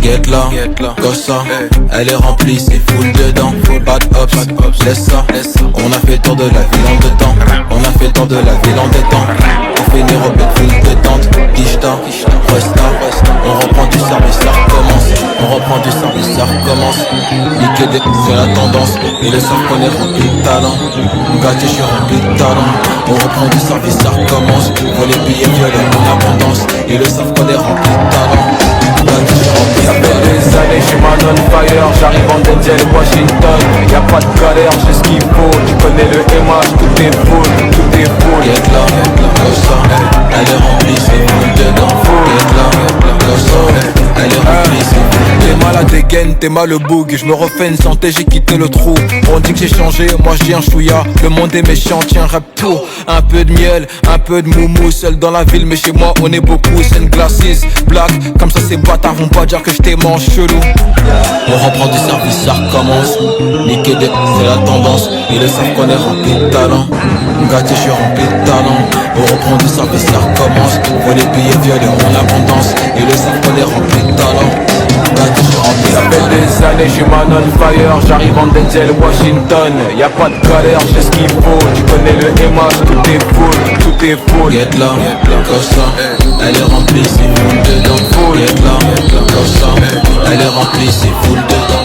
Get là, Gossa, elle est remplie, c'est full dedans. Bad ops, laisse ça. On a fait tour de la ville en 2 temps. On a fait tour de la ville en 2 temps. On fait une robette full détente. Kishta, Resta. On reprend du service, ça recommence. On reprend du service, ça recommence. Niquer c'est la tendance. Et le savent qu'on est rempli de talent. Gâté, je suis rempli de talent. On reprend du service, ça recommence. Pour les billets violets en abondance. Et le savent qu'on est rempli de talent. Ça fait des années, je suis man on fire. J'arrive en Denzel, Washington. Y'a pas de galère, j'ai ce qu'il faut. Tu connais le MH, tout est full, tout est full. Get là, Gossa, elle est remplie, c'est full dedans. Get là, Gossa, elle est remplie, c'est full. T'es mal à dégaine, t'es mal le boug. Je me refais une santé, j'ai quitté le trou. On dit que j'ai changé, moi je dis un chouïa. Le monde est méchant, tiens rap tout. Un peu de miel, un peu de moumou. Seul dans la ville, mais chez moi on est beaucoup. C'est une glasses, black, comme ça ces bâtards vont pas dire que je t'ai mangé chelou. On reprend du service, ça recommence. Niquer c'est la tendance. Ils le savent qu'on est rempli de talent. Gâté, je suis rempli de talent. On reprend du service, ça recommence. Pour les billets violets en abondance. Ils le savent qu'on est rempli de talent. Gâté, je suis rempli de talent. Ça fait des années, je suis man on fire. J'arrive en Denzel, Washington. Y'a pas de galère, j'ai ce qu'il faut. Tu connais le MH, tout est full, tout est full. Get là, Gossa, elle est remplie, c'est full dedans. Get là, Gossa, elle est remplie, c'est full dedans.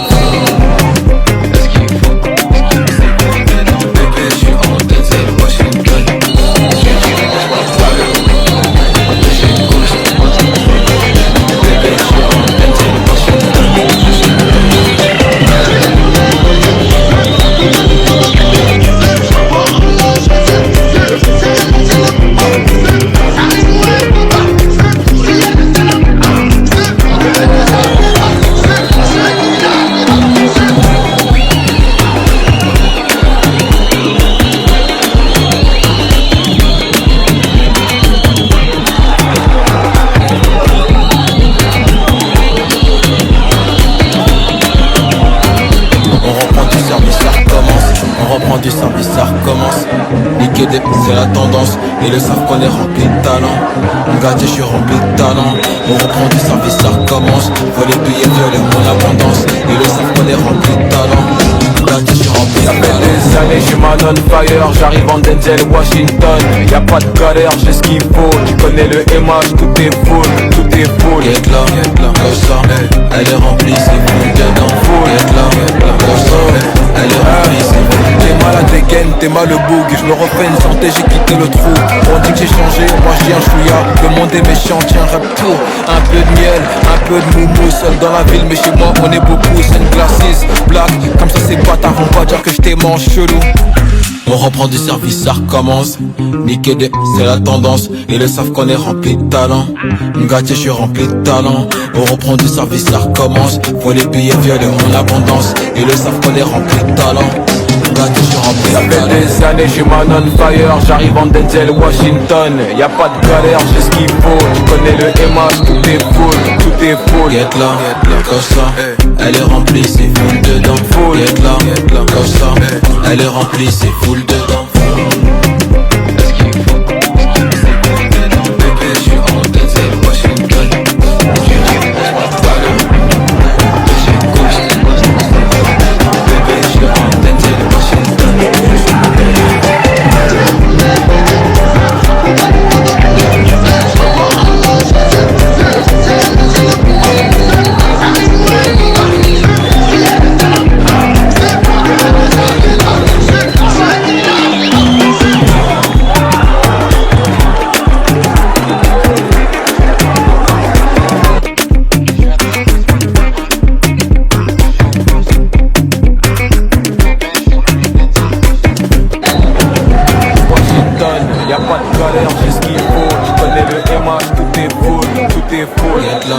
Du service, ça recommence. Niquer c'est la tendance. Ils le savent qu'on est rempli de talent. Gâté, je suis rempli de talent. On reprend du service, ça recommence. Faut les billets violets en abondance. Ils le savent qu'on est rempli de talent. Gâté, je suis rempli de talent. Ça fait des années, je suis man on fire. J'arrive en Denzel, Washington. Y'a pas de galère, j'ai ce qu'il faut. Tu connais le MH, tout est full, tout est full. Get là, Gossa, elle est remplie, c'est full dedans. Get là, Gossa, elle est remplie, c'est full. T'es mal à dégaine, t'es mal le boug. Je me refais une santé, j'ai quitté le trou. On dit que j'ai changé, moi je dis un chouïa. Le monde est méchant, tiens rap tout. Un peu de miel, un peu de moumou. Seul dans la ville, mais chez moi on est beaucoup. C'est une glasses, black, comme ça ces bâtards vont pas dire que je t'ai mangé chelou. On reprend du service, ça recommence. Niquer c'est la tendance. Ils le savent qu'on est rempli de talent. Gâté, je suis rempli de talent. On reprend du service, ça recommence. Faut les billets violets en abondance. Ils le savent qu'on est rempli de talent. Gâté, je suis rempli de talent. Ça fait des années, je suis man on fire. J'arrive en Denzel, Washington. Y'a pas de galère, j'ai ce qu'il faut. Tu connais le MH, tout est full, tout est full. Get là, Gossa, elle est remplie, c'est full dedans. Get là, Gossa, elle est remplie, c'est full dedans. Y'a pas de galère, j'ai ce qu'il faut. Tu connais le MH, tout est full, tout est full. Get là,